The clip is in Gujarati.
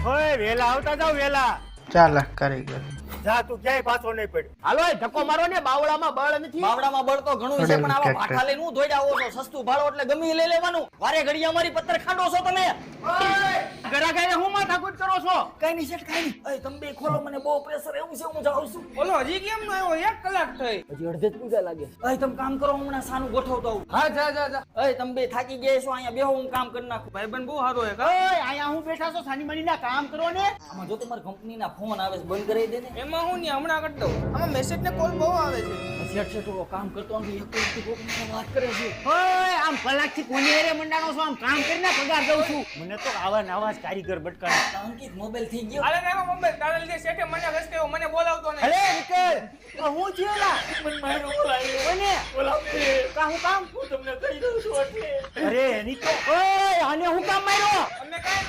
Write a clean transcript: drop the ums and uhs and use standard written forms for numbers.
ઓય વેલા આવતા જાવ વેલા. ચાલ કારીગર જા તું ક્યાંય પાછો નહીં પડ. હાલો એ ધક્કો મારો ને બાવળામાં બળ નથી. બાવડામાં બળ તો ઘણું છે પણ આવા ભાઠા લઈને હું ધોઈ આવો છો. સસ્તું ભાડો એટલે ગમે ઈ લઈ લેવાનું. વારે ઘડીએ અમારી પત્તર ખાંડો છો તમે. ગરાગાને હું માથાકૂટ કરો છો? કઈ નહીં શેઠ કઈ નહીં. અય તમે બે ખોલો, મને બહુ પ્રેશર એવું છે, હું જાઉં છું. બોલો હજી કેમ નો આવ્યો? 1 કલાક થઈ. હજી અડધે જ પૂજા લાગે. અય તમે કામ કરો, હમણાં સાનું ગોઠવતો આવું. હા જા જા જા. અય તમે બે થાકી ગયા છો, અહીંયા બેહો, હું કામ કરી નાખું. ભાઈબંધ બહુ સારો હે. ઓય અહીંયા હું બેઠા છો સાની મનીના કામ કરો ને. આમાં જો તમારી કંપનીના ફોન આવે છે, બંધ કરી દે ને. એમાં હું ને હમણાં કરી દઉં. આમાં મેસેજ ને કોલ બહુ આવે છે. શેઠ શેઠ કામ કરતો નથી, એક કોકની વાત કરે છે. ઓય આમ કલાકથી કોની હારે મંડાણો છો? આમ કામ કરીને પગાર દઉં છું. મને તો આવા નવા જ કારીગર બટકાના. અંકિત મોબાઈલ થઈ ગયો. અરે ના મોબાઈલ તારા લીધે શેઠે મને રસ્તે મને બોલાવતો નહીં. અરે નીકળ. આ હું થયેલા? મને મારો બોલાવ્યો. કોને? બોલાવજે. કા હું કામ? હું તમને કહી દઉં છું એટલે. અરે નીકળ. ઓય આને હું કામ માર્યો? અમને કાઈ